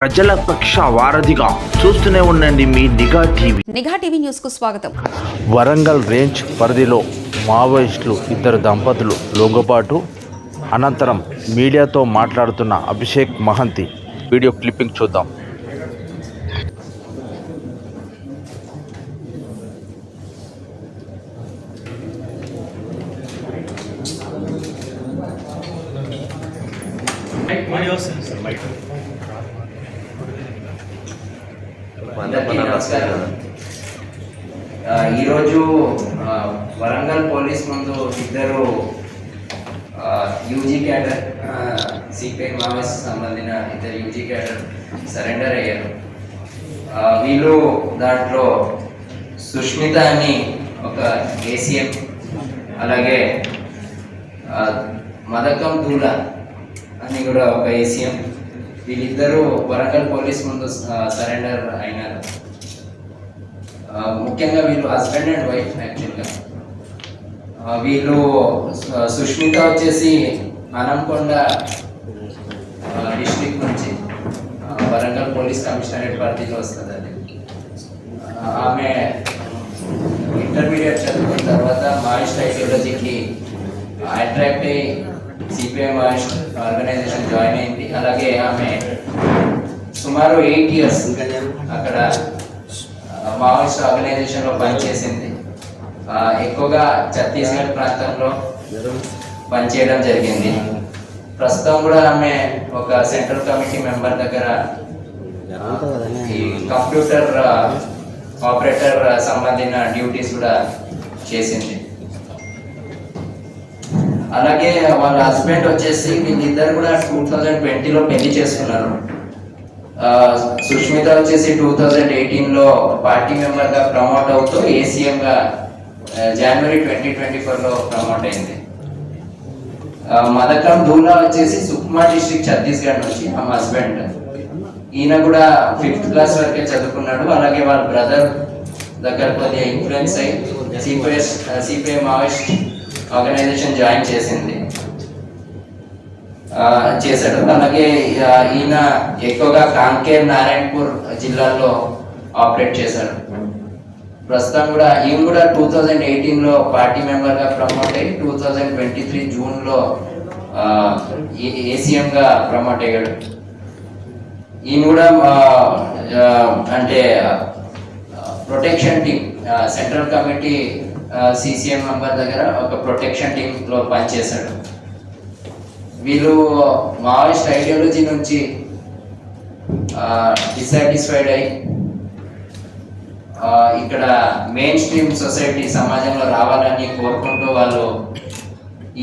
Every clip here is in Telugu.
ప్రజల పక్ష వారధిగా చూస్తూనే ఉండండి మీ నిఘా టీవీ. నిఘా టీవీ న్యూస్ కు స్వాగతం. వరంగల్ రేంజ్ పరిధిలో మావోయిస్టులు ఇద్దరు దంపతులు లొంగపాటు అనంతరం మీడియాతో మాట్లాడుతున్న అభిషేక్ మహంతి వీడియో క్లిప్పింగ్ చూద్దాం. ఈరోజు వరంగల్ పోలీస్ ముందు ఇద్దరు యూజీ క్యాడర్ సిపిఐ మావోయిస్ట్ సంబంధించిన ఇద్దరు యూజీ క్యాడర్ సరెండర్ అయ్యారు. వీళ్ళు దాంట్లో సుష్మిత అని ఒక ఏసీఎం, అలాగే మదకం దూలా అని కూడా ఒక ఏసీఎం, వీళ్ళిద్దరూ వరంగల్ పోలీస్ ముందు సరెండర్ అయినారు. ముఖ్యంగా వీళ్ళు హస్బెండ్ అండ్ వైఫ్. యాక్చువల్గా వీళ్ళు సుష్మిత వచ్చేసి హనంకొండ డిస్ట్రిక్ట్ నుంచి వరంగల్ పోలీస్ కమిషనరేట్ పరిధిలో వస్తుంది. అది ఆమె ఇంటర్మీడియట్ చదువుకున్న తర్వాత మావోయిస్ట్ ఐడియాలజీకి అట్రాక్ట్ అయ్యి సిపిఐ మావోయిస్ట్ ఆర్గనైజేషన్ జాయిన్ అయింది. అలాగే ఆమె సుమారు 8 years అక్కడ మావోయిస్ట్ ఆర్గనైజేషన్లో పనిచేసింది. ఎక్కువగా ఛత్తీస్గఢ్ ప్రాంతంలో పనిచేయడం జరిగింది. ప్రస్తుతం కూడా ఆమె ఒక సెంట్రల్ కమిటీ మెంబర్ దగ్గర ఈ కంప్యూటర్ ఆపరేటర్ సంబంధించిన డ్యూటీస్ కూడా చేసింది. అలాగే వాళ్ళ హస్బెండ్ వచ్చేసి వీళ్ళిద్దరు కూడా 2020లో పెళ్లి చేసుకున్నారు. సుష్మిత వచ్చేసి 2018లో పార్టీ మెంబర్గా ప్రమోట్ అవుతూ ఏసీఎంగా జనవరి 2024లో ప్రమోట్ అయింది. మదకం దూలా వచ్చేసి సుక్మా డిస్ట్రిక్ట్ ఛత్తీస్గఢ్ నుంచి మా హస్బెండ్. ఈయన కూడా 5th క్లాస్ వరకే చదువుకున్నాడు. అలాగే వాళ్ళ బ్రదర్ దగ్గర కొద్దిగా ఇన్ఫ్లుయెన్స్ అయ్యి సిపిఐ మావోయిస్ట్ ఆర్గనైజేషన్ జాయిన్ చేశాడు. అలాగే ఈయన ఎక్కువగా కాంకేర్, నారాయణపూర్ జిల్లాల్లో ఆపరేట్ చేశాడు. ప్రస్తుతం కూడా ఈయన కూడా 2018లో పార్టీ మెంబర్గా ప్రమోట్ అయ్యి 2023 జూన్లో ఏసీఎంగా ప్రమోట్ అయ్యాడు. ఈయన కూడా అంటే protection team, central committee CCM member దగ్గర ఒక ప్రొటెక్షన్ టీంలో పనిచేశాడు. వీళ్ళు మావోయిస్ట్ ఐడియాలజీ నుంచి డిసాటిస్ఫైడ్ అయ్యి ఇక్కడ మెయిన్ స్ట్రీమ్ సొసైటీ సమాజంలో రావాలని కోరుకుంటూ వాళ్ళు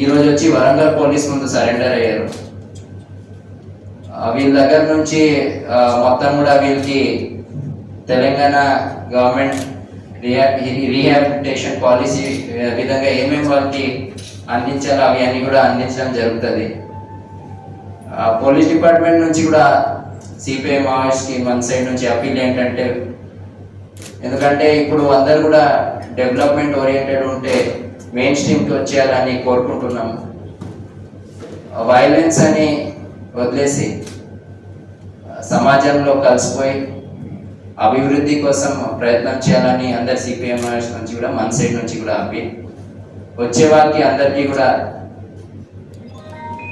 ఈరోజు వచ్చి వరంగల్ పోలీస్ ముందు సరెండర్ అయ్యారు. వీళ్ళ దగ్గర నుంచి మొత్తం కూడా వీళ్ళకి తెలంగాణ గవర్నమెంట్ రీహాబిలిటేషన్ పాలసీ విధంగా ఏమేమి వాళ్ళకి అందించాలో అవి అన్నీ కూడా అందించడం జరుగుతుంది. పోలీస్ డిపార్ట్మెంట్ నుంచి కూడా సిపిఐ మావోయిస్ట్కి మన సైడ్ నుంచి అప్పీల్ ఏంటంటే, ఎందుకంటే ఇప్పుడు అందరు కూడా డెవలప్మెంట్ ఓరియంటెడ్ ఉంటే మెయిన్ స్ట్రీమ్కి వచ్చేయాలని కోరుకుంటున్నాము. వైలెన్స్ అని వదిలేసి సమాజంలో కలిసిపోయి అభివృద్ధి కోసం ప్రయత్నం చేయాలని అందరు సిపిఎం నుంచి కూడా మన సైడ్ నుంచి కూడా అప్పీల్. వచ్చే వాళ్ళకి అందరికీ కూడా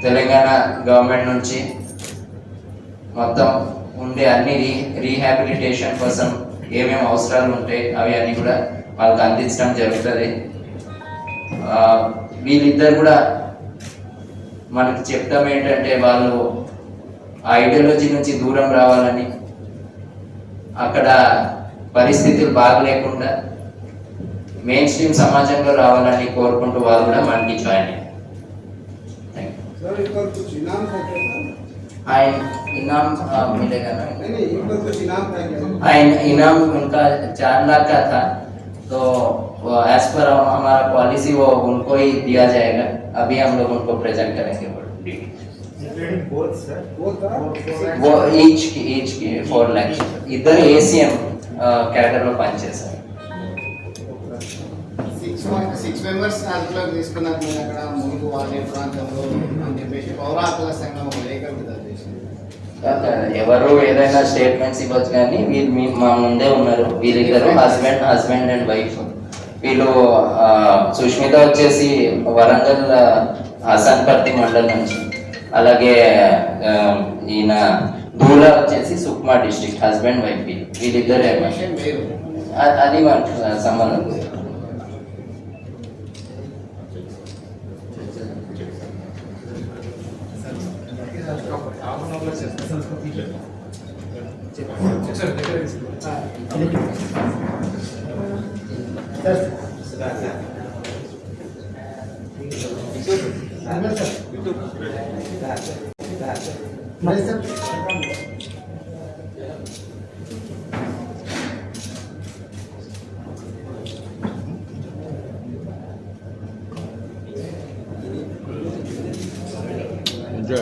తెలంగాణ గవర్నమెంట్ నుంచి మొత్తం ఉండే అన్ని రీహాబిలిటేషన్ కోసం ఏమేమి అవసరాలు ఉంటాయి అవి అన్నీ కూడా వాళ్ళకి అందించడం జరుగుతుంది. వీళ్ళిద్దరు కూడా మనకి చెప్తాం ఏంటంటే వాళ్ళు ఐడియాలజీ నుంచి దూరం రావాలని, అక్కడ పరిస్థితులు బాగలేకుండా మెయిన్ స్ట్రీమ్ సమాజంలో రావాలని కోరుకుంటూ వాళ్ళు కూడా మనకి జాయిన్ అయ్యారు. इनाम मिलेगा ना? इनाम उनका 4 लाख का था, तो एज पर हमारा पॉलिसी वो उनको ही दिया जाएगा. अभी हम लोग उनको प्रेजेंट करेंगे. वो ईच की 4 लाख. इधर एसीएम कैडर లో పనిచేశారు. 6 members అదుపులోకి తీసుకున్నారు. మీరు అక్కడ ముందు వాడే ప్రాంతంలో అని చెప్పేసి పౌర హక్కుల సంఘం ఒక లేఖ విడుదల చేసింది. ఎవరు ఏదైనా స్టేట్మెంట్స్ ఇవ్వచ్చు కానీ వీళ్ళు మా ముందే ఉన్నారు. వీళ్ళిద్దరు హస్బెండ్ అండ్ వైఫ్. వీళ్ళు సుష్మిత వచ్చేసి వరంగల్ హసన్పర్తి మండల్ నుంచి, అలాగే ఈయన దూలా వచ్చేసి సుక్మా డిస్ట్రిక్ట్. హస్బెండ్ వైఫ్ వీళ్ళిద్దరే. అది మనకు సంబంధం. Enjoy.